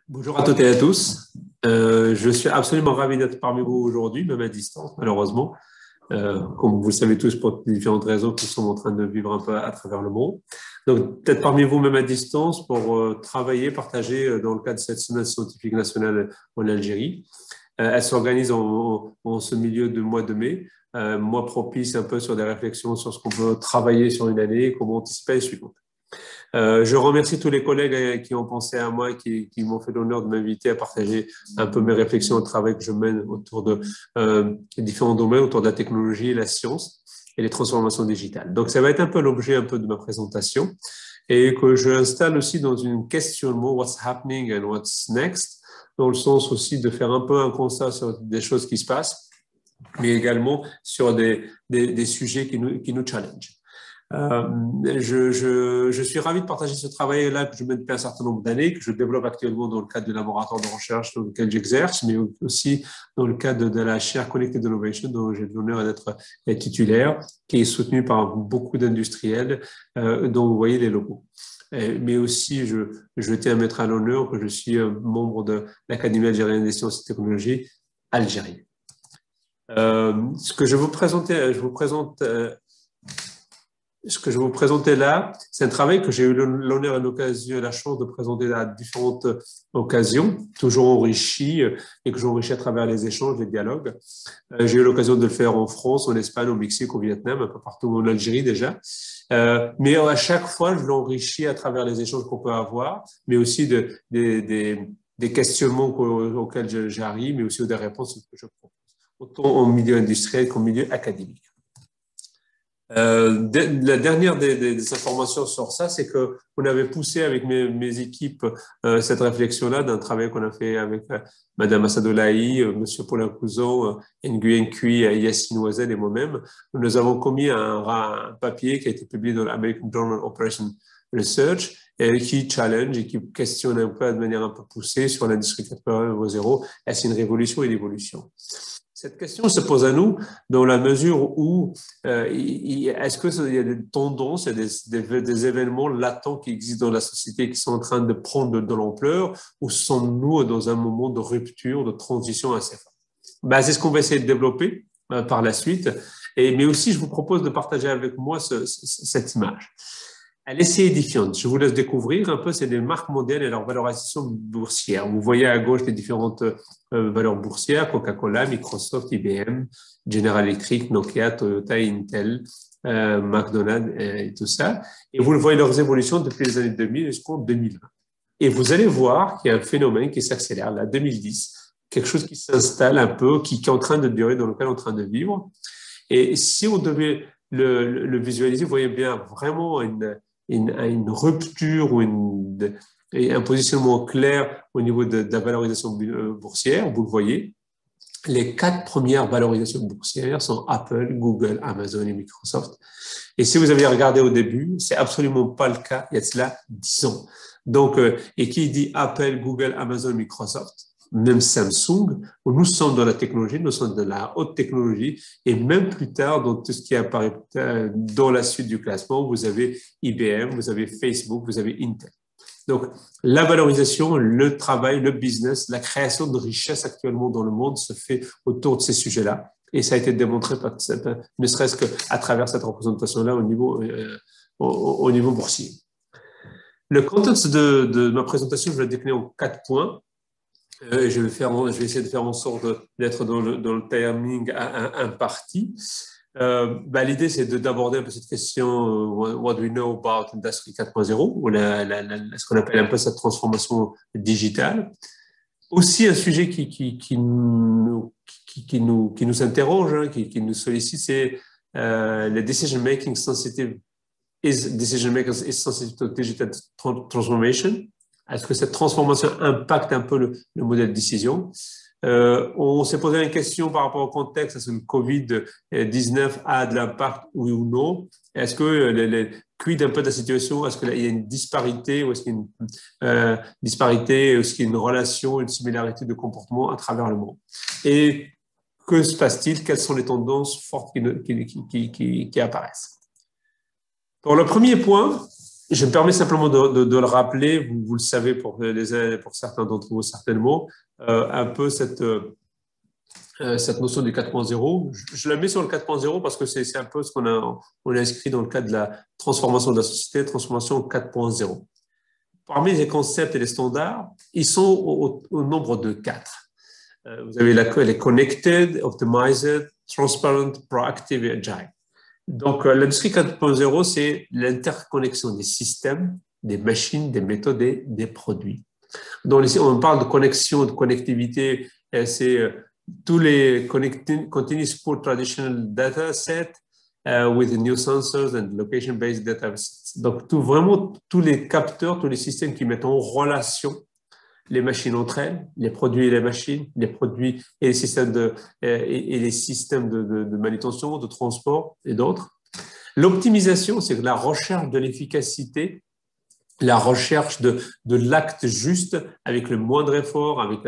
Bonjour à toutes et à tous. Je suis absolument ravi d'être parmi vous aujourd'hui, même à distance, malheureusement, comme vous le savez tous, pour différentes raisons qui sont en train de vivre un peu à travers le monde. Donc, peut-être parmi vous, même à distance, pour travailler, partager dans le cadre de cette semaine scientifique nationale en Algérie. Elle s'organise en ce milieu de mois de mai, mois propice un peu sur des réflexions sur ce qu'on peut travailler sur une année et comment anticiper les suivantes. Je remercie tous les collègues qui ont pensé à moi et qui m'ont fait l'honneur de m'inviter à partager un peu mes réflexions au travail que je mène autour de différents domaines, autour de la technologie, la science et les transformations digitales. Donc, ça va être un peu l'objet un peu de ma présentation et que je installe aussi dans une questionnement What's happening and what's next, dans le sens aussi de faire un peu un constat sur des choses qui se passent, mais également sur des sujets qui nous challengent. Je suis ravi de partager ce travail-là que je mène depuis un certain nombre d'années, que je développe actuellement dans le cadre du laboratoire de recherche dans lequel j'exerce, mais aussi dans le cadre de la chaire Connected Innovation, dont j'ai l'honneur d'être titulaire, qui est soutenue par beaucoup d'industriels, dont vous voyez les logos. Mais aussi, je tiens à mettre à l'honneur que je suis membre de l'Académie algérienne des sciences et technologies Algérie. Ce que je vous présente là, c'est un travail que j'ai eu l'honneur et l'occasion, la chance de présenter à différentes occasions, toujours enrichi et que j'enrichis à travers les échanges, les dialogues. J'ai eu l'occasion de le faire en France, en Espagne, au Mexique, au Vietnam, un peu partout en Algérie déjà. Mais à chaque fois, je l'enrichis à travers les échanges qu'on peut avoir, mais aussi des questionnements auxquels j'arrive, mais aussi des réponses que je propose, autant en milieu industriel qu'en milieu académique. La dernière des informations sur ça, c'est que on avait poussé avec mes équipes cette réflexion-là d'un travail qu'on a fait avec Madame Assadoulahi, Monsieur Paulin Couzeau, Nguyen Cui, Yassine Ouazel et moi-même. Nous avons commis un papier qui a été publié dans l'American Journal of Operation Research qui challenge et qui questionne un peu de manière un peu poussée sur l'industrie 4.0. Est-ce une révolution et une évolution? Cette question se pose à nous dans la mesure où est-ce qu'il y a des tendances, il y a des événements latents qui existent dans la société qui sont en train de prendre de l'ampleur ou sommes-nous dans un moment de rupture, de transition assez fort? C'est ce qu'on va essayer de développer par la suite. Mais aussi, je vous propose de partager avec moi cette image. Elle est assez édifiante. Je vous laisse découvrir un peu, c'est des marques mondiales et leur valorisation boursière. Vous voyez à gauche les différentes valeurs boursières, Coca-Cola, Microsoft, IBM, General Electric, Nokia, Toyota, Intel, McDonald's et tout ça. Et vous voyez leurs évolutions depuis les années 2000 jusqu'en 2020. Et vous allez voir qu'il y a un phénomène qui s'accélère, là, 2010, quelque chose qui s'installe un peu, qui est en train de durer, dans lequel on est en train de vivre. Et si on devait le visualiser, vous voyez bien vraiment une rupture ou un positionnement clair au niveau de la valorisation boursière. Vous le voyez, les 4 premières valorisations boursières sont Apple, Google, Amazon et Microsoft. Et si vous avez regardé au début, c'est absolument pas le cas il y a de cela 10 ans. Donc, et qui dit Apple, Google, Amazon, Microsoft, même Samsung, nous sommes dans la technologie, nous sommes dans la haute technologie, et même plus tard, dans tout ce qui apparaît dans la suite du classement, vous avez IBM, vous avez Facebook, vous avez Intel. Donc, la valorisation, le travail, le business, la création de richesse actuellement dans le monde se fait autour de ces sujets-là. Et ça a été démontré, ne serait-ce qu'à travers cette représentation-là au niveau boursier. Le contexte de ma présentation, je vais le décliner en 4 points. Je vais essayer de faire en sorte d'être dans le timing imparti. L'idée, c'est d'aborder un peu cette question what do we know about Industry 4.0 ou ce qu'on appelle un peu cette transformation digitale. Aussi un sujet qui nous interroge, hein, qui nous sollicite, c'est le decision making sensitive to digital transformation. Est-ce que cette transformation impacte un peu le modèle de décision? On s'est posé une question par rapport au contexte. Est-ce que le Covid-19 a de l'impact, oui ou non? Est-ce que quid un peu de la situation? Est-ce qu'il y a une disparité ou est-ce qu'il y a une disparité? Est-ce qu'il y a une relation, une similarité de comportement à travers le monde? Et que se passe-t-il? Quelles sont les tendances fortes qui apparaissent? Pour le premier point, Je me permets simplement de le rappeler, vous le savez pour pour certains d'entre vous certainement, un peu cette notion du 4.0. Je la mets sur le 4.0 parce que c'est un peu ce on a inscrit dans le cadre de la transformation de la société, transformation 4.0. Parmi les concepts et les standards, ils sont au nombre de 4. Vous avez les connected, optimized, transparent, proactive et agile. Donc, l'industrie 4.0, c'est l'interconnexion des systèmes, des machines, des méthodes et des produits. Donc, ici, on parle de connexion, de connectivité, c'est tous les continuous pool traditional data set with the new sensors and location-based data sets. Donc, vraiment, tous les capteurs, tous les systèmes qui mettent en relation les machines entre elles, les produits et les machines, les produits et les systèmes de manutention, de transport et d'autres. L'optimisation, c'est la recherche de l'efficacité, la recherche de l'acte juste avec le moindre effort, avec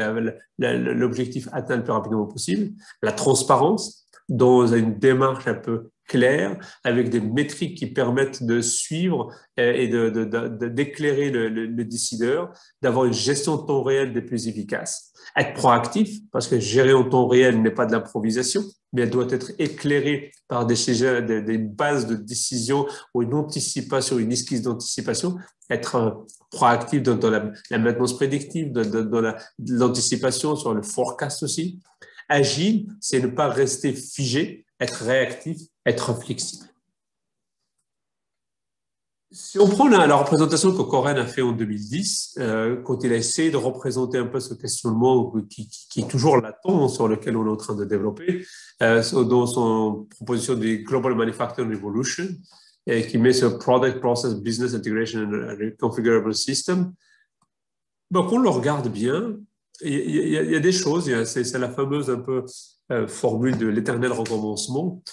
l'objectif atteint le plus rapidement possible. La transparence, dans une démarche un peu claire, avec des métriques qui permettent de suivre et d'éclairer le décideur, d'avoir une gestion de temps réel des plus efficaces. Être proactif, parce que gérer en temps réel n'est pas de l'improvisation, mais elle doit être éclairée par des bases de décision ou une anticipation, une esquisse d'anticipation. Être proactif dans la maintenance prédictive, dans l'anticipation, sur le forecast aussi. Agile, c'est ne pas rester figé, être réactif, être flexible. Si on prend la représentation que Koren a fait en 2010, quand il a essayé de représenter un peu ce questionnement qui est toujours latent, sur lequel on est en train de développer, dans son proposition du Global Manufacturing Revolution, et qui met sur Product Process Business Integration and Configurable System. Donc, on le regarde bien. Il y a des choses, c'est la fameuse un peu formule de l'éternel recommencement,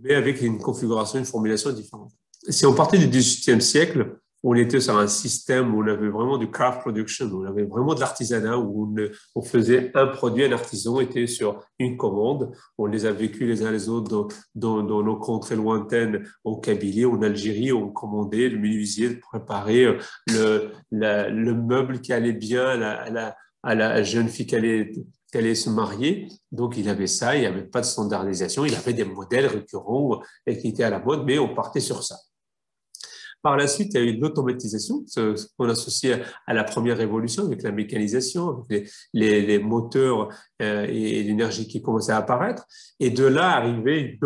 mais avec une configuration, une formulation différente. Si on partait du XVIIIe siècle, on était sur un système où on avait vraiment du craft production, où on avait vraiment de l'artisanat, où on faisait un produit, un artisan était sur une commande. On les a vécus les uns les autres dans nos contrées lointaines, en Kabylie, en Algérie, on commandait le menuisier de préparer le meuble qui allait bien à la jeune fille qui allait se marier. Donc, il avait ça, il n'y avait pas de standardisation, il avait des modèles récurrents qui étaient à la mode, mais on partait sur ça. Par la suite, il y a eu l'automatisation, ce qu'on associe à la première révolution avec la mécanisation, avec les moteurs et l'énergie qui commençaient à apparaître. Et de là arrivait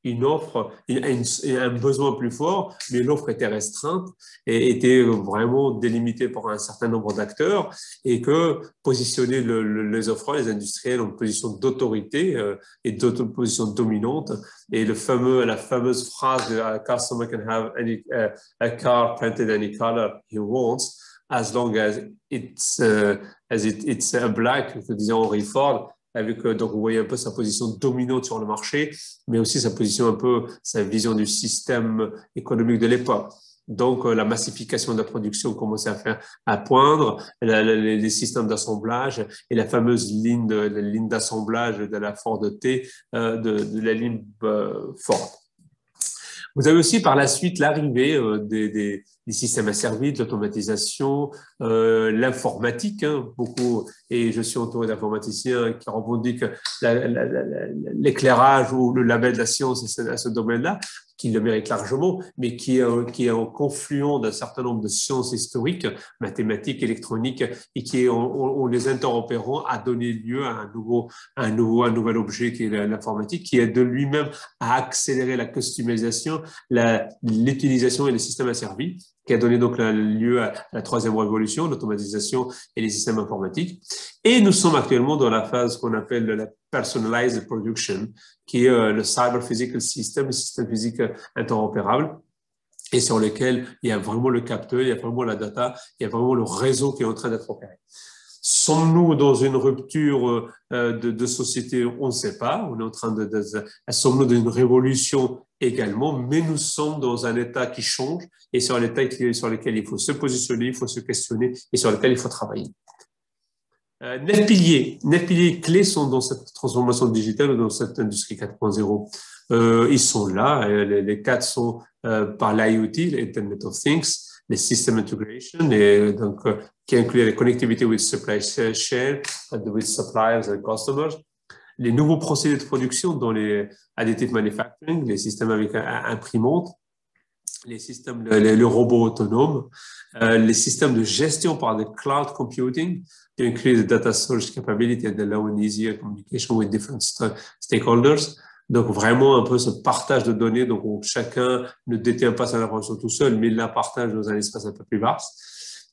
un besoin plus fort, mais l'offre était restreinte et était vraiment délimitée par un certain nombre d'acteurs et que positionner les offreurs, les industriels en position d'autorité et position dominante. Et la fameuse phrase de "A customer can have a car printed any color he wants as long as it's black", que disait Henry Ford. Donc, vous voyez un peu sa position dominante sur le marché, mais aussi sa position un peu, sa vision du système économique de l'époque. Donc, la massification de la production commençait à poindre, les systèmes d'assemblage et la fameuse ligne d'assemblage de la Ford T, de la ligne Ford. Vous avez aussi par la suite l'arrivée des systèmes asservis, de l'automatisation, l'informatique, beaucoup, et je suis entouré d'informaticiens qui revendiquent l'éclairage ou le label de la science à ce domaine-là, qui le mérite largement, mais qui est en confluent d'un certain nombre de sciences historiques, mathématiques, électroniques, et qui, en les interopérant, a donné lieu à un nouvel objet qui est l'informatique, qui est de lui-même à accélérer la customisation, l'utilisation et les systèmes asservis, qui a donné donc lieu à la troisième révolution, l'automatisation et les systèmes informatiques. Et nous sommes actuellement dans la phase qu'on appelle la personalized production, qui est le cyber physical system, le système physique interopérable, et sur lequel il y a vraiment le capteur, il y a vraiment la data, il y a vraiment le réseau qui est en train d'être opéré. Sommes-nous dans une rupture de société? On ne sait pas. On est en train sommes-nous dans une révolution également, mais nous sommes dans un état qui change et sur lequel il faut se positionner, il faut se questionner et sur lequel il faut travailler. 9 piliers clés sont dans cette transformation digitale, dans cette industrie 4.0. Ils sont là. Les 4 sont par l'IoT, l'Internet of Things, les system integration, et donc qui inclut la connectivité with supply chain, with suppliers and customers, les nouveaux procédés de production dans les additive manufacturing, les systèmes avec imprimantes, les systèmes, le robot autonome, les systèmes de gestion par le cloud computing, qui inclut the data storage capability and allow an easier communication with different stakeholders. Donc, vraiment un peu ce partage de données. Donc, chacun ne détient pas sa information tout seul, mais il la partage dans un espace un peu plus vaste.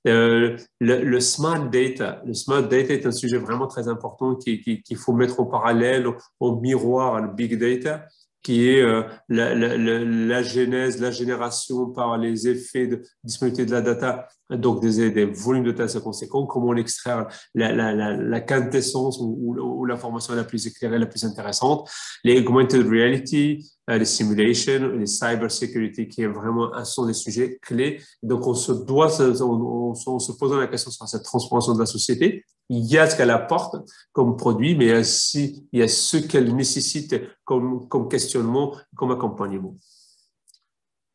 Le smart data. Le smart data est un sujet vraiment très important qu'il faut mettre au parallèle, au miroir, le big data, qui est la genèse, la génération par les effets de disponibilité de la data, donc des volumes de data assez conséquents, comment l'extraire, la quintessence ou l'information la plus éclairée, la plus intéressante, les augmented reality, les simulations, les cyber security, qui est vraiment sont des sujets clés. Donc, on se posant la question sur cette transformation de la société. Il y a ce qu'elle apporte comme produit, mais aussi il y a ce qu'elle nécessite comme questionnement, comme accompagnement.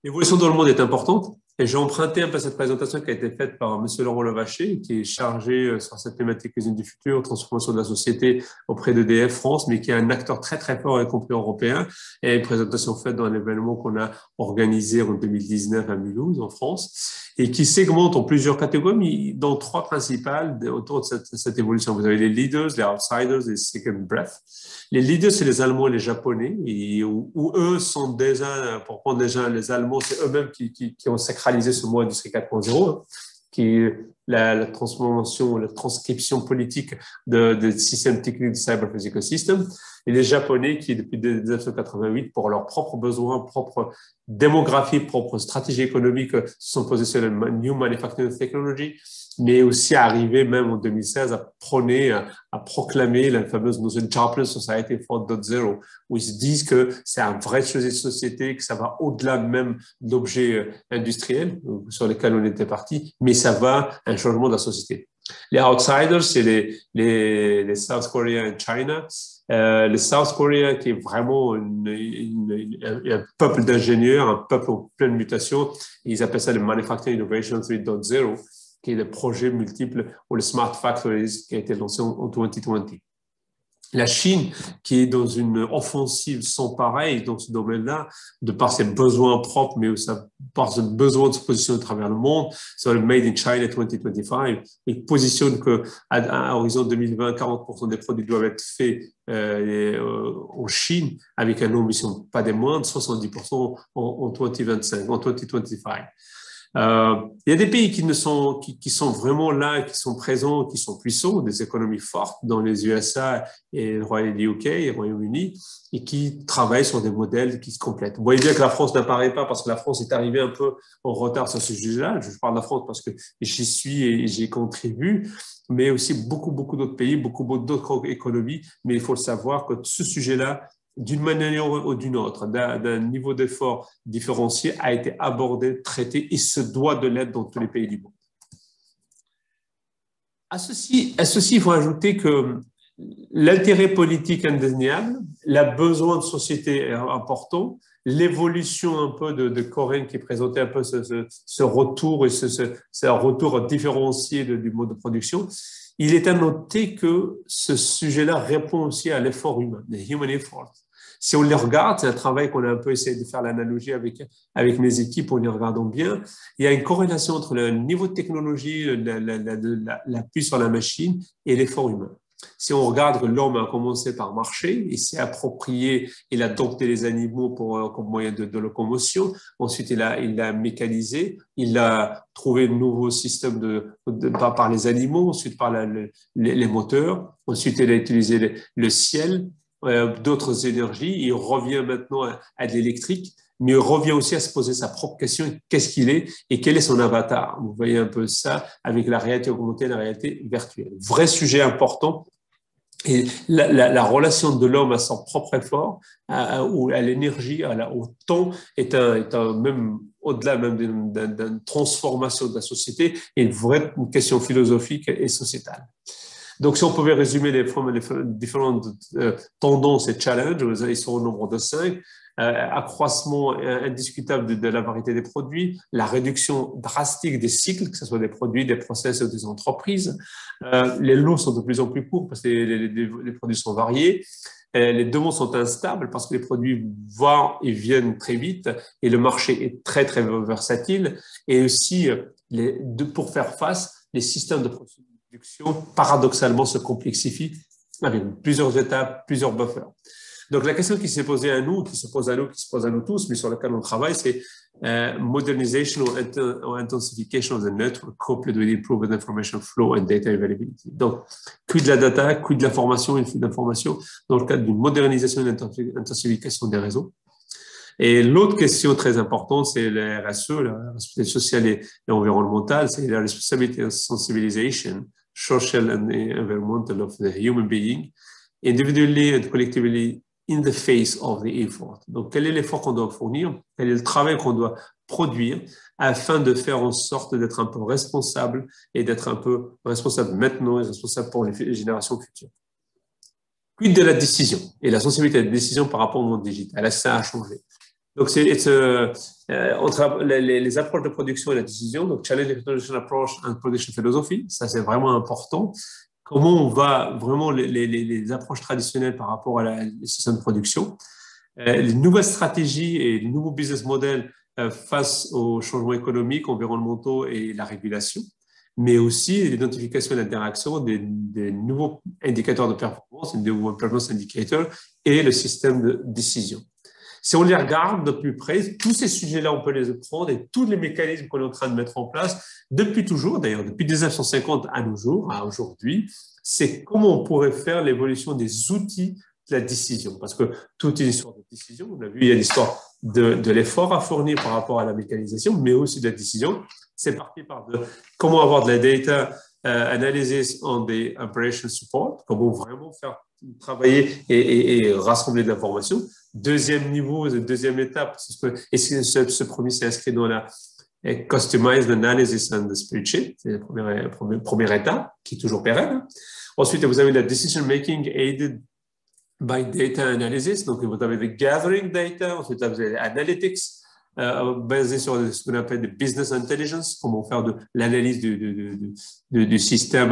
L'évolution dans le monde est importante. Et j'ai emprunté un peu cette présentation qui a été faite par M. Laurent Levaché, qui est chargé sur cette thématique usine du futur, transformation de la société auprès d'EDF France, mais qui est un acteur très, très fort, y compris européen. Et une présentation faite dans un événement qu'on a organisé en 2019 à Mulhouse, en France, et qui segmente en plusieurs catégories, dont trois principales autour de cette évolution. Vous avez les leaders, les outsiders et les second breath. Les leaders, c'est les Allemands et les Japonais, où eux sont déjà, pour prendre déjà les Allemands, c'est eux-mêmes qui ont sacralisé ce mot Industrie 4.0, qui est la transformation, la transcription politique de systèmes techniques de Cyber Physical System, et les Japonais qui, depuis 1988, pour leurs propres besoins, propre démographie, propre stratégie économique, se sont positionnés sur la New Manufacturing Technology, mais aussi arrivé même en 2016 à prôner, à proclamer la fameuse notion de Jobless Society 4.0, où ils se disent que c'est un vrai sujet de société, que ça va au-delà même d'objets industriels sur lesquels on était parti, mais ça va un changement de la société. Les outsiders, c'est les South Korea et China. Les South Korea, qui est vraiment un peuple d'ingénieurs, un peuple en pleine mutation. Ils appellent ça le Manufacturing Innovation 3.0, qui est le projet multiple ou le Smart Factories qui a été lancé en 2020. La Chine, qui est dans une offensive sans pareil dans ce domaine-là, de par ses besoins propres, mais aussi par ce besoin de se positionner à travers le monde, sur le Made in China 2025, il positionne qu'à horizon 2020, 40% des produits doivent être faits en Chine, avec une ambition pas des moindres, 70% en 2025, en 2025. Il y a des pays qui sont vraiment là, qui sont présents, qui sont puissants, des économies fortes dans les USA et le UK, le Royaume-Uni, et qui travaillent sur des modèles qui se complètent. Vous voyez bien que la France n'apparaît pas parce que la France est arrivée un peu en retard sur ce sujet-là. Je parle de la France parce que j'y suis et j'y contribue, mais aussi beaucoup d'autres pays, beaucoup d'autres économies. Mais il faut le savoir que ce sujet-là, d'une manière ou d'une autre, d'un niveau d'effort différencié, a été abordé, traité et se doit de l'être dans tous les pays du monde. À ceci, il faut ajouter que l'intérêt politique indéniable, le besoin de société important, l'évolution un peu de Corinne qui présentait un peu ce retour et ce retour différencié du mode de production, il est à noter que ce sujet-là répond aussi à l'effort humain, le human effort. Si on les regarde, c'est un travail qu'on a un peu essayé de faire l'analogie avec mes équipes en les regardant bien. Il y a une corrélation entre le niveau de technologie, l'appui sur la machine et l'effort humain. Si on regarde que l'homme a commencé par marcher, il s'est approprié, il a dompté les animaux comme moyen de locomotion. Ensuite, il a mécanisé, il a trouvé de nouveaux systèmes par les animaux, ensuite par les moteurs. Ensuite, il a utilisé le ciel, d'autres énergies. Il revient maintenant à de l'électrique, mais il revient aussi à se poser sa propre question, qu'est-ce qu'il est et quel est son avatar. Vous voyez un peu ça avec la réalité augmentée et la réalité virtuelle. Vrai sujet important. Et la relation de l'homme à son propre effort, ou à l'énergie, au temps, est même au-delà même d'une transformation de la société, et une vraie question philosophique et sociétale. Donc, si on pouvait résumer les différentes tendances et challenges, ils sont au nombre de 5. accroissement indiscutable de la variété des produits, la réduction drastique des cycles, que ce soit des produits, des process ou des entreprises. Les lots sont de plus en plus courts parce que les produits sont variés. Les demandes sont instables parce que les produits vont et viennent très vite et le marché est très, très versatile. Et aussi, pour faire face, les systèmes de production, paradoxalement, se complexifient avec plusieurs étapes, plusieurs buffers. Donc, la question qui s'est posée à nous, qui se pose à nous, qui se pose à nous tous, mais sur laquelle on travaille, c'est modernization or intensification of the network coupled with improved information flow and data availability. Donc, quid de la data, quid de l'information et flux d'information dans le cadre d'une modernisation et d'une intensification des réseaux. Et l'autre question très importante, c'est la RSE, la responsabilité sociale et environnementale, c'est la responsabilité and sensibilisation, social and environmental of the human being, individually and collectively in the face of the effort. Donc, quel est l'effort qu'on doit fournir? Quel est le travail qu'on doit produire afin de faire en sorte d'être un peu responsable et d'être un peu responsable maintenant et responsable pour les générations futures? Quid de la décision et la sensibilité à la décision par rapport au monde digital? Là, ça a changé. Donc, entre les approches de production et la décision, donc challenge the production approach and production philosophy, ça c'est vraiment important. Comment on va vraiment les approches traditionnelles par rapport à les systèmes de production, les nouvelles stratégies et les nouveaux business models face aux changements économiques, environnementaux et la régulation, mais aussi l'identification et l'interaction des nouveaux indicateurs de performance, des nouveaux performance indicators et le système de décision. Si on les regarde de plus près, tous ces sujets-là, on peut les prendre et tous les mécanismes qu'on est en train de mettre en place depuis toujours, d'ailleurs depuis 1950 à nos jours, à aujourd'hui, c'est comment on pourrait faire l'évolution des outils de la décision. Parce que toute une histoire de décision, on a vu, il y a l'histoire de l'effort à fournir par rapport à la mécanisation, mais aussi de la décision. C'est parti par comment avoir de la data analysis on the operation support, comment vraiment faire travailler et rassembler de l'information. Deuxième niveau, deuxième étape, et ce premier s'est inscrit dans la Customized Analysis and the Spreadsheet, c'est la première étape qui est toujours pérenne. Ensuite, vous avez la Decision Making Aided by Data Analysis, donc vous avez le Gathering Data, ensuite vous avez l'Analytics, basé sur ce qu'on appelle de business intelligence, comment faire de l'analyse du système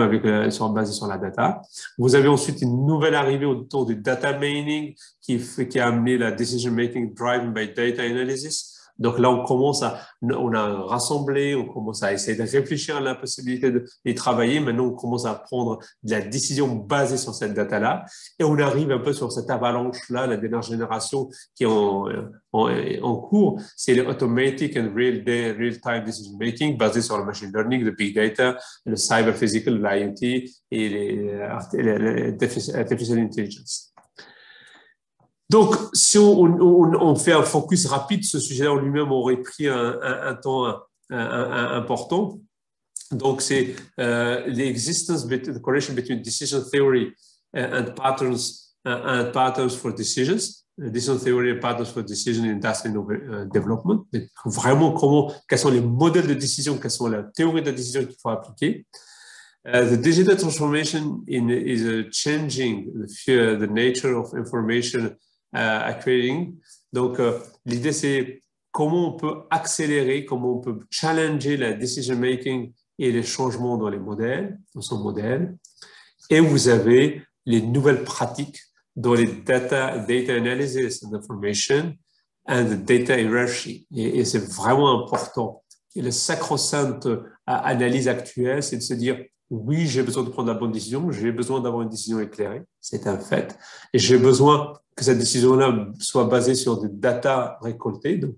basé sur la data. Vous avez ensuite une nouvelle arrivée autour du data mining qui a amené la decision making driven by data analysis. Donc là, on a rassemblé, on commence à essayer de réfléchir à la possibilité d'y travailler. Maintenant, on commence à prendre de la décision basée sur cette data-là. Et on arrive un peu sur cette avalanche-là, la dernière génération qui est en cours. C'est le automatic and real-time decision making basé sur le machine learning, le big data, le cyber physical, l'IoT et l'artificial intelligence. Donc, si on fait un focus rapide, ce sujet-là en lui-même aurait pris un temps important. Donc, c'est the correlation between decision theory and patterns for decisions. Decision theory and patterns for decision in industrial development. Vraiment, quels sont les modèles de décision, quelles sont les théories de décision qu'il faut appliquer. The digital transformation is changing the nature of information creating. Donc, l'idée, c'est comment on peut accélérer, comment on peut challenger la decision making et les changements dans les modèles, dans son modèle. Et vous avez les nouvelles pratiques dans les data analysis and information and the data hierarchy. Et c'est vraiment important. Et la sacro-sainte analyse actuelle, c'est de se dire, oui, j'ai besoin de prendre la bonne décision, j'ai besoin d'avoir une décision éclairée, c'est un fait. Et j'ai besoin que cette décision-là soit basée sur des data récoltées, donc,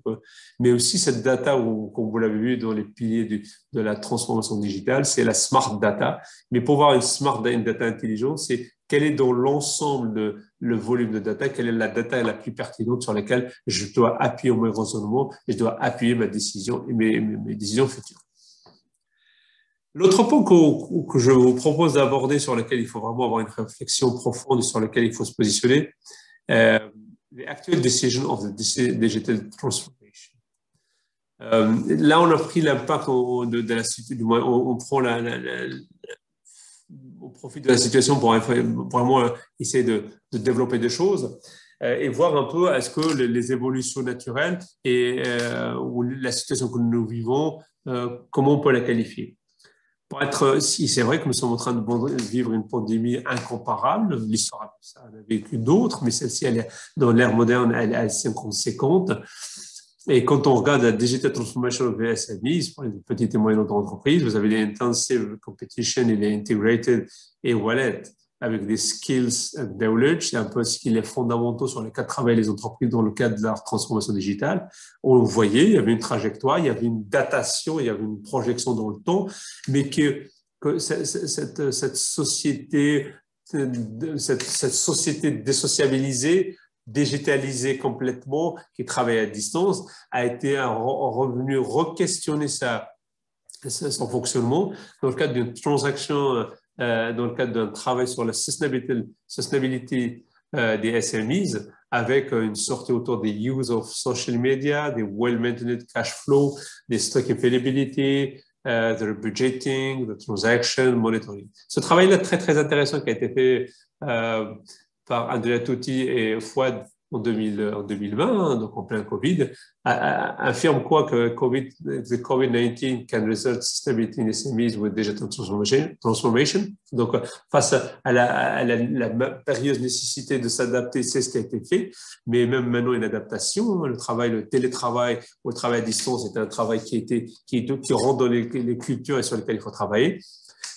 mais aussi cette data, comme vous l'avez vu dans les piliers de la transformation digitale, c'est la smart data. Mais pour avoir une smart data intelligente, c'est quel est dans l'ensemble le volume de data, quelle est la data la plus pertinente sur laquelle je dois appuyer mon raisonnement et je dois appuyer ma décision et mes décisions futures. L'autre point que je vous propose d'aborder, sur lequel il faut vraiment avoir une réflexion profonde et sur lequel il faut se positionner, the actual decision of the digital transformation. Là, on a pris l'impact de la situation, on prend on profite de la situation pour vraiment essayer de développer des choses. et voir un peu est-ce que les évolutions naturelles et ou la situation que nous vivons, comment on peut la qualifier. Pour être, si c'est vrai que nous sommes en train de vivre une pandémie incomparable, l'histoire ça en a vécu d'autres, mais celle-ci, elle est, dans l'ère moderne, elle est assez conséquente. Et quand on regarde la digital transformation of the SMEs, pour les petites et moyennes entreprises, vous avez les intensive competition et les integrated et wallet avec des skills and knowledge, c'est un peu ce qui est fondamentaux sur lesquels travaillent les entreprises dans le cadre de leur transformation digitale. On voyait, il y avait une trajectoire, il y avait une datation, il y avait une projection dans le temps, mais que cette société désociabilisée, digitalisée complètement, qui travaille à distance, a été revenu re-questionner son fonctionnement dans le cadre d'une transaction, dans le cadre d'un travail sur la sustainability des SMEs, avec une sortie autour des use of social media, des well-maintained cash flow, des stock availability, the budgeting, the transaction, monitoring. Ce travail-là très, très intéressant qui a été fait par Andrea Tutti et Fouad en 2020, donc en plein Covid, affirme quoi que the COVID-19 can result stability in SMEs with digital transformation. Donc, face à la périlleuse nécessité de s'adapter, c'est ce qui a été fait, mais même maintenant une adaptation, le télétravail ou le travail à distance est un travail qui rentre dans les cultures et sur lesquelles il faut travailler.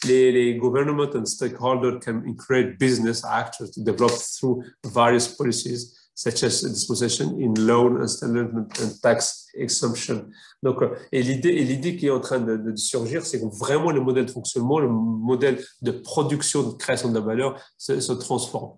Les government and stakeholders can encourage business actors to develop through various policies such as disposition in loan installment and tax exemption. Donc, et l'idée qui est en train de surgir, c'est que vraiment le modèle de fonctionnement, le modèle de production, de création de la valeur se transforme.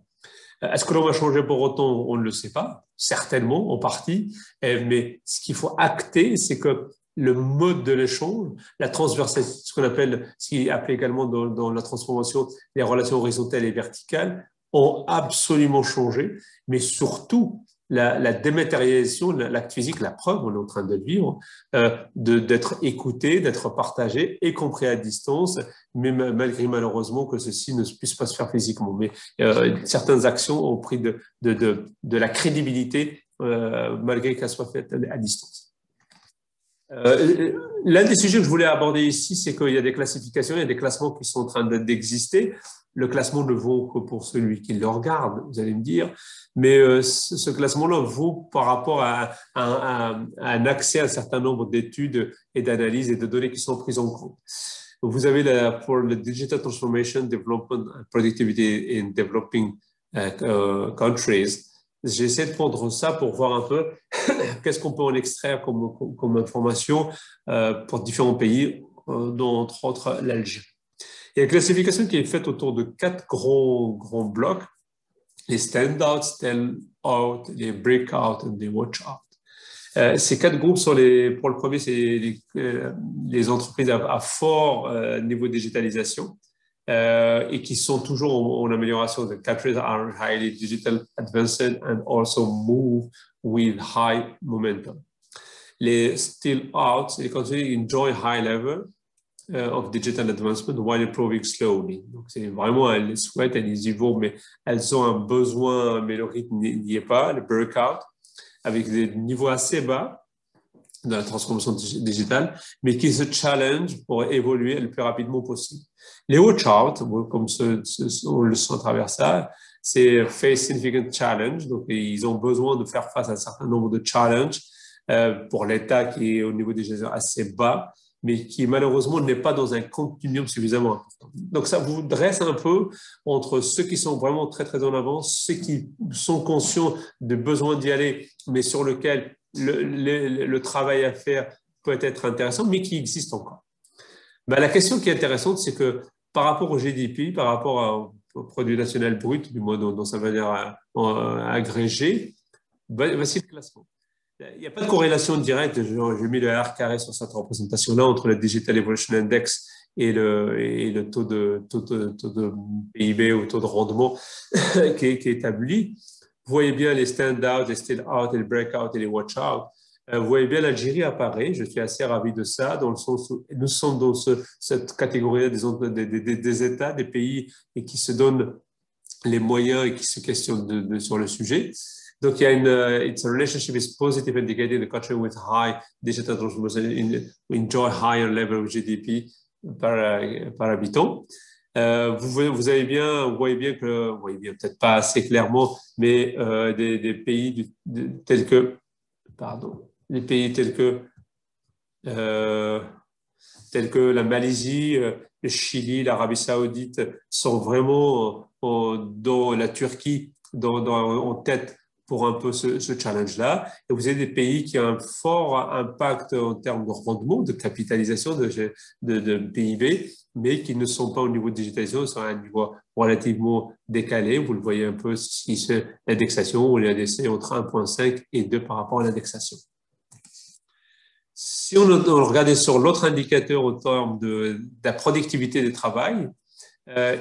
Est-ce que l'on va changer pour autant? On ne le sait pas, certainement, en partie, mais ce qu'il faut acter, c'est que le mode de l'échange, la transversalité, ce qu'on appelle, ce qui est appelé également dans la transformation, les relations horizontales et verticales, ont absolument changé, mais surtout la dématérialisation, l'acte physique, la preuve, on est en train de le vivre, d'être écouté, d'être partagé, y compris à distance, mais malgré malheureusement que ceci ne puisse pas se faire physiquement. Mais certaines actions ont pris de la crédibilité malgré qu'elles soient faites à distance. L'un des sujets que je voulais aborder ici, c'est qu'il y a des classifications, il y a des classements qui sont en train d'exister. Le classement ne vaut que pour celui qui le regarde, vous allez me dire, mais ce classement-là vaut par rapport à un accès à un certain nombre d'études et d'analyses et de données qui sont prises en compte. Vous avez pour le Digital Transformation, Development and Productivity in Developing Countries. J'essaie de prendre ça pour voir un peu qu'est-ce qu'on peut en extraire comme information pour différents pays, dont entre autres l'Algérie. Il y a une classification qui est faite autour de 4 grands blocs, les stand-out, stand-out, les break-out et les watch-out. Ces 4 groupes sont pour le premier, c'est les entreprises à fort niveau de digitalisation et qui sont toujours en amélioration. The countries are highly digital advanced and also move with high momentum. Les still out, c'est les countries enjoy high level of digital advancement while improving slowly. Donc, c'est vraiment, elles les souhaitent, elles y vont, mais elles ont un besoin, mais le rythme n'y est pas, le breakout, avec des niveaux assez bas de la transformation digitale, mais qui se challenge pour évoluer le plus rapidement possible. Les watch-out, comme on le sent à travers ça, c'est face significant challenge, donc ils ont besoin de faire face à un certain nombre de challenges pour l'État qui est au niveau des gestions assez bas, mais qui malheureusement n'est pas dans un continuum suffisamment important. Donc ça vous dresse un peu entre ceux qui sont vraiment très très en avance, ceux qui sont conscients du besoin d'y aller, mais sur lequel le travail à faire peut être intéressant, mais qui existe encore. Ben, la question qui est intéressante, c'est que par rapport au GDP, par rapport au produit national brut, du moins dans sa manière agrégée, voici le classement. Il n'y a pas de corrélation directe, j'ai mis le R carré sur cette représentation-là entre le Digital Evolution Index et le taux de PIB ou taux de rendement qui est établi. Vous voyez bien les stand-out, les still-out, les break-out et les watch-out. Vous voyez bien l'Algérie apparaît, je suis assez ravi de ça, dans le sens où nous sommes dans cette catégorie des États, des pays et qui se donnent les moyens et qui se questionnent sur le sujet. Donc, il y a it's a relationship is positive indicating the country with high digital transformation enjoy higher level of GDP par habitant. Vous voyez bien que, vous voyez bien, peut-être pas assez clairement, mais des pays tels que, pardon, des pays tels que la Malaisie, le Chili, l'Arabie Saoudite sont vraiment dans la Turquie, en tête pour un peu ce challenge-là. Et vous avez des pays qui ont un fort impact en termes de rendement, de capitalisation, de PIB, mais qui ne sont pas au niveau de digitalisation, ils sont à un niveau relativement décalé. Vous le voyez un peu, si c'est l'indexation, où l'INDC entre 1,5 et 2 par rapport à l'indexation. Si on regardait sur l'autre indicateur au terme de la productivité du travail,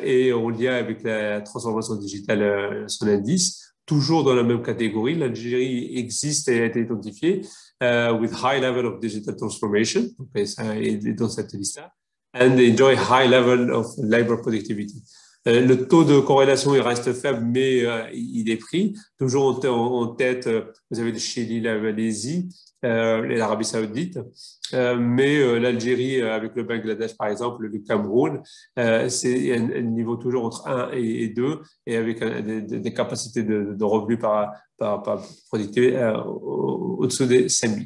et en lien avec la transformation digitale, son indice, toujours dans la même catégorie, l'Algérie existe et a été identifiée with high level of digital transformation, donc ça est dans cette liste-là, and enjoy high level of labor productivity. Le taux de corrélation il reste faible, mais il est pris. Toujours en tête, vous avez le Chili, la Malaisie, l'Arabie Saoudite, mais l'Algérie avec le Bangladesh par exemple, le Cameroun, c'est un niveau toujours entre 1 et 2 et avec des capacités de revenus par productivité au-dessous des 5 000.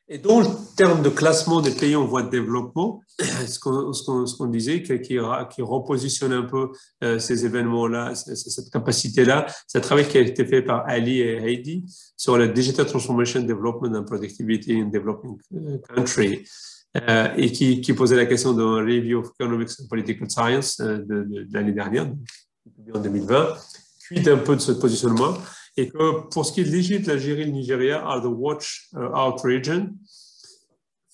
Et dans le terme de classement des pays en voie de développement, ce qu'on disait, qui repositionne un peu ces événements-là, cette capacité-là, c'est un travail qui a été fait par Ali et Heidi sur la Digital Transformation Development and Productivity in Developing Country, et qui posait la question d'un Review of Economics and Political Science de l'année dernière, en 2020, puis un peu de ce positionnement. Et que pour ce qui est de l'Égypte, l'Algérie et le Nigeria are the watch out region,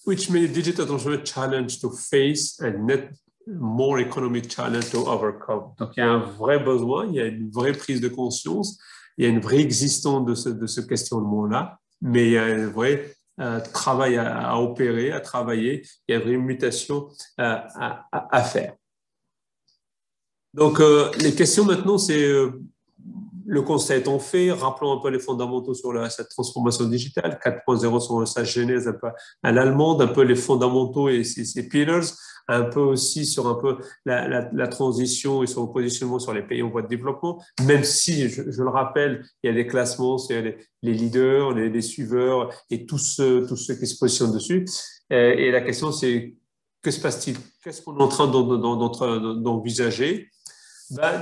which made a digital transformation challenge to face and net more economic challenge to overcome. Donc, il y a un vrai besoin, il y a une vraie prise de conscience, il y a une vraie existence de ce questionnement-là, mais il y a un vrai travail à opérer, à travailler, il y a une vraie mutation à faire. Donc, les questions maintenant, c'est... le constat étant fait, rappelons un peu les fondamentaux sur cette transformation digitale, 4.0 sur sa genèse un peu à l'allemande, un peu les fondamentaux et ses pillars, un peu aussi sur un peu la transition et son positionnement sur les pays en voie de développement, même si, je le rappelle, il y a des classements, c'est les leaders, les suiveurs et tous ceux qui se positionnent dessus. Et la question, c'est que se passe-t-il? Qu'est-ce qu'on est en train d'envisager?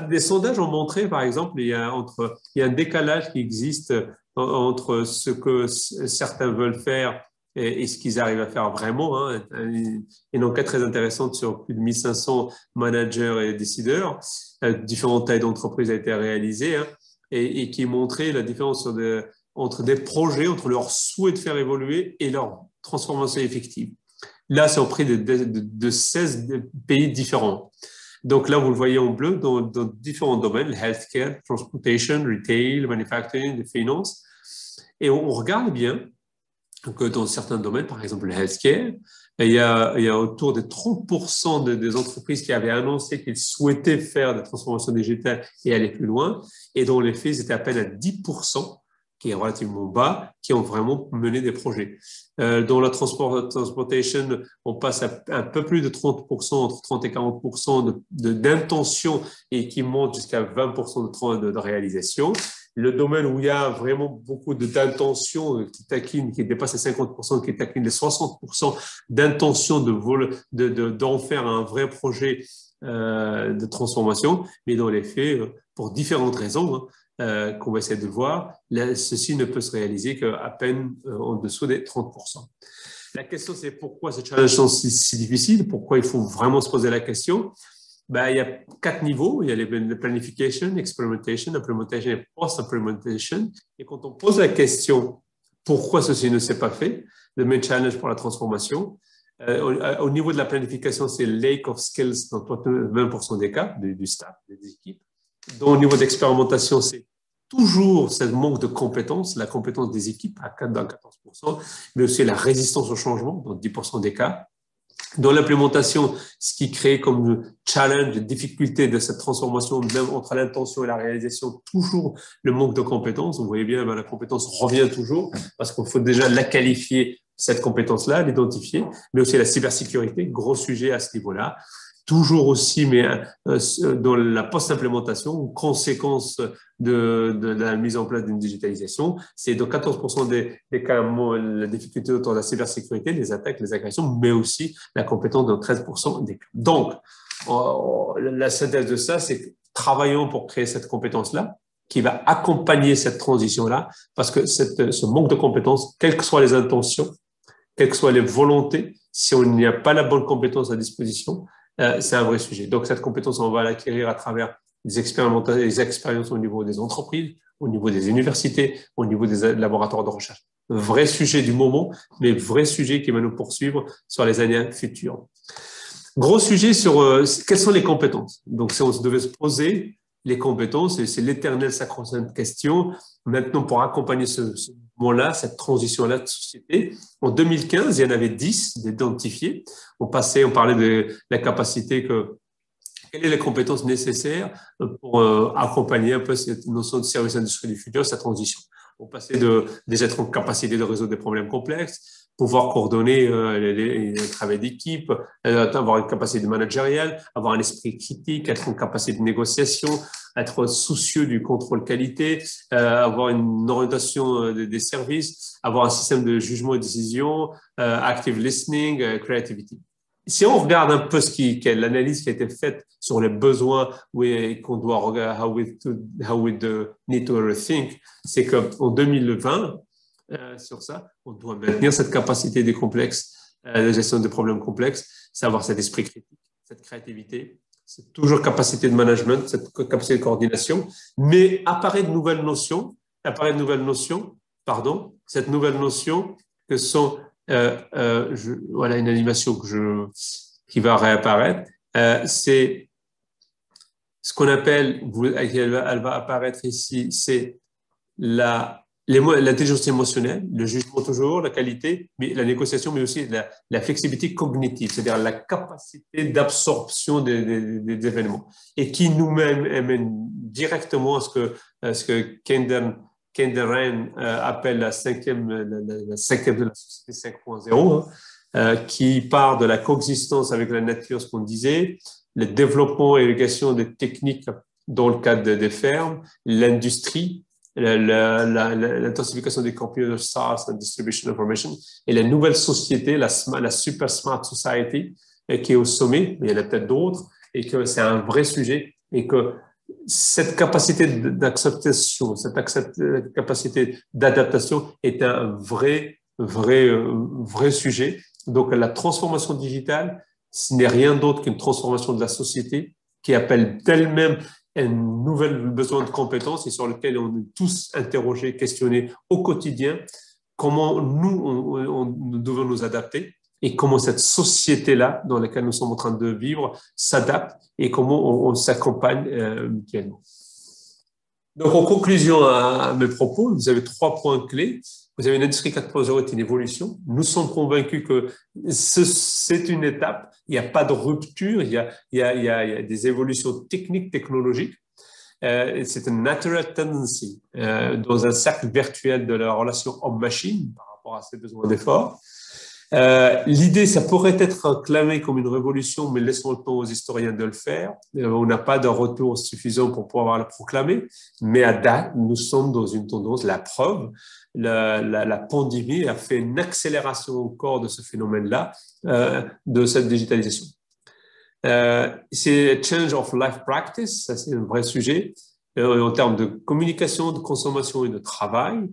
Des sondages ont montré, par exemple, il y a un décalage qui existe entre ce que certains veulent faire et ce qu'ils arrivent à faire vraiment. Hein. Une enquête très intéressante sur plus de 1500 managers et décideurs, différentes tailles d'entreprises a été réalisée, hein, et qui montrait la différence entre des projets, entre leur souhait de faire évoluer et leur transformation effective. Là, c'est auprès de 16 pays différents. Donc là, vous le voyez en bleu dans différents domaines, healthcare, transportation, retail, manufacturing, les finances. Et on regarde bien que dans certains domaines, par exemple le healthcare, il y a autour de 30% des entreprises qui avaient annoncé qu'ils souhaitaient faire des transformations digitales et aller plus loin. Et dans les faits, c'était à peine à 10%, qui est relativement bas, qui ont vraiment mené des projets. Dans la transportation, on passe à un peu plus de 30%, entre 30 et 40% d'intention et qui monte jusqu'à 20% de réalisation. Le domaine où il y a vraiment beaucoup d'intention qui dépasse les 50%, qui taquine les 60% d'intention d'en faire un vrai projet de transformation, mais dans les faits, pour différentes raisons, hein, qu'on va essayer de voir, ceci ne peut se réaliser qu'à peine en dessous des 30%. La question, c'est pourquoi ces challenges sont si difficiles, pourquoi il faut vraiment se poser la question. Il y a 4 niveaux, il y a les planification, experimentation, implementation et post-implementation. Et quand on pose la question, pourquoi ceci ne s'est pas fait, le main challenge pour la transformation, au niveau de la planification, c'est lack of skills dans 20% des cas du staff, des équipes. Au niveau d'expérimentation, c'est toujours ce manque de compétences, la compétence des équipes dans 14%, mais aussi la résistance au changement dans 10% des cas. Dans l'implémentation, ce qui crée comme challenge, difficulté de cette transformation, même entre l'intention et la réalisation, toujours le manque de compétences. Vous voyez bien, la compétence revient toujours parce qu'il faut déjà la qualifier, cette compétence-là, l'identifier, mais aussi la cybersécurité, gros sujet à ce niveau-là. Toujours aussi, mais dans la post-implémentation, conséquence de la mise en place d'une digitalisation, c'est dans 14% des cas, la difficulté autour de la cybersécurité, les attaques, les agressions, mais aussi la compétence dans 13% des cas. Donc, la synthèse de ça, c'est que travaillons pour créer cette compétence-là, qui va accompagner cette transition-là, parce que ce manque de compétences, quelles que soient les intentions, quelles que soient les volontés, si on n'y a pas la bonne compétence à disposition, c'est un vrai sujet. Donc, cette compétence, on va l'acquérir à travers des expériences au niveau des entreprises, au niveau des universités, au niveau des laboratoires de recherche. Vrai sujet du moment, mais vrai sujet qui va nous poursuivre sur les années futures. Gros sujet sur quelles sont les compétences. Donc, si on devait se poser les compétences, et c'est l'éternelle sacro-sainte question, maintenant pour accompagner ce moment-là, cette transition-là de société. En 2015, il y en avait 10 d'identifiés. On parlait de la capacité quelles sont les compétences nécessaires pour accompagner un peu cette notion de service industrie du futur, cette transition. On passait déjà être en capacité de résoudre des problèmes complexes, pouvoir coordonner le travail d'équipe, avoir une capacité managériale, avoir un esprit critique, être en capacité de négociation, être soucieux du contrôle qualité, avoir une orientation des services, avoir un système de jugement et de décision, active listening, creativity. Si on regarde un peu l'analyse qui a été faite sur les besoins qu'on doit regarder, how we need to rethink, c'est qu'en 2020, sur ça, on doit maintenir cette capacité des complexes, de gestion des problèmes complexes, savoir cet esprit critique, cette créativité, cette toujours capacité de management, cette capacité de coordination, mais apparaît de nouvelles notions, cette nouvelle notion que sont voilà une animation qui va réapparaître. C'est ce qu'on appelle, elle va apparaître ici, c'est l'intelligence émotionnelle, le jugement toujours, la qualité, mais la négociation, mais aussi la flexibilité cognitive, c'est-à-dire la capacité d'absorption des événements, et qui nous mène directement à ce que Kenderen appelle la cinquième de la société 5.0, qui part de la coexistence avec la nature, ce qu'on disait, le développement et l'éducation des techniques dans le cadre des fermes, l'industrie, l'intensification des computer science and distribution information, et la nouvelle société, la super smart society, qui est au sommet, mais il y en a peut-être d'autres, et que c'est un vrai sujet, et que cette capacité d'acceptation, cette capacité d'adaptation est un vrai sujet. Donc, la transformation digitale, ce n'est rien d'autre qu'une transformation de la société qui appelle d'elle-même un nouvel besoin de compétences et sur lequel on est tous interrogés, questionnés au quotidien, comment nous devons nous adapter et comment cette société-là dans laquelle nous sommes en train de vivre s'adapte et comment on s'accompagne mutuellement. Donc, en conclusion à mes propos, vous avez 3 points clés. Vous avez une industrie 4.0 est une évolution. Nous sommes convaincus que c'est une étape. Il n'y a pas de rupture. Il y a des évolutions techniques, technologiques. C'est une natural tendency dans un cercle virtuel de la relation homme-machine par rapport à ces besoins d'effort. L'idée, ça pourrait être clamé comme une révolution, mais laissons le temps aux historiens de le faire. On n'a pas de retour suffisant pour pouvoir le proclamer, mais à date, nous sommes dans une tendance, la preuve, la pandémie a fait une accélération encore de ce phénomène-là, de cette digitalisation. C'est change of life practice, ça c'est un vrai sujet, en termes de communication, de consommation et de travail.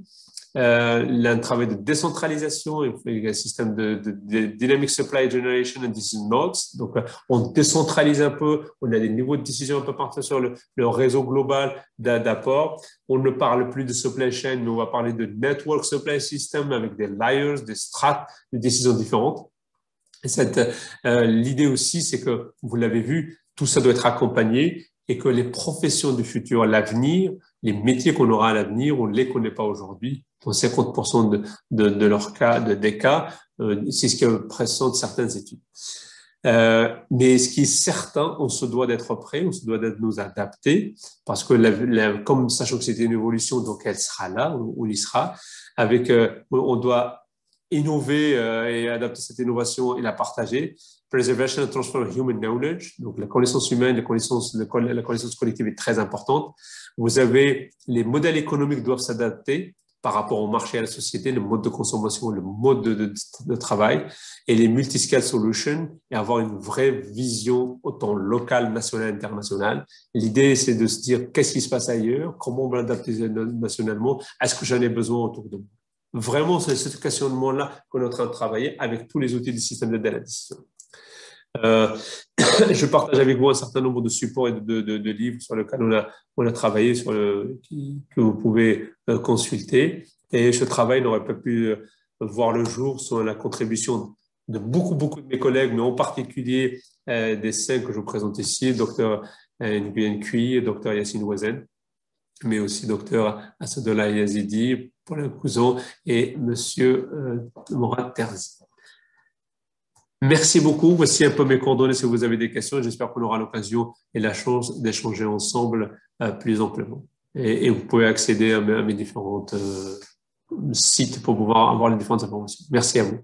Un travail de décentralisation, un système de dynamic supply generation and decision nodes. Donc, on décentralise un peu, on a des niveaux de décision un peu partout sur le réseau global d'apport. On ne parle plus de supply chain, mais on va parler de network supply system avec des layers, des strates, des décisions différentes. L'idée aussi, c'est que, vous l'avez vu, tout ça doit être accompagné et que les professions du futur, l'avenir, les métiers qu'on aura à l'avenir, on ne les connaît pas aujourd'hui. Dans 50% de leurs cas, des cas, C'est ce que pressentent certaines études. Mais ce qui est certain, on se doit d'être prêt, on se doit de nous adapter, parce que comme sachant que c'était une évolution, donc elle sera là, on y sera. On doit innover et adapter cette innovation et la partager. Preservation and transfer of human knowledge, donc la connaissance humaine, la connaissance collective est très importante. Vous avez les modèles économiques doivent s'adapter par rapport au marché et à la société, le mode de consommation, le mode de travail, et les multi-scale solutions, et avoir une vraie vision autant locale, nationale, internationale. L'idée, c'est de se dire qu'est-ce qui se passe ailleurs, comment on va l'adapter nationalement, est-ce que j'en ai besoin autour de moi. Vraiment, c'est ce questionnement-là qu'on est en train de travailler avec tous les outils du système d'aide à la décision. Je partage avec vous un certain nombre de supports et de livres sur lesquels on a travaillé, que vous pouvez consulter. Et ce travail n'aurait pas pu voir le jour sans la contribution de beaucoup de mes collègues, mais en particulier des 5 que je vous présente ici, Dr Nguyen Cui, Dr Yassine Ouazen, mais aussi Dr Assadoulaye Yazidi, Paulin Couzon et Monsieur Mourad Terzi. Merci beaucoup. Voici un peu mes coordonnées si vous avez des questions. J'espère qu'on aura l'occasion et la chance d'échanger ensemble plus amplement. Et vous pouvez accéder à mes différents sites pour pouvoir avoir les différentes informations. Merci à vous.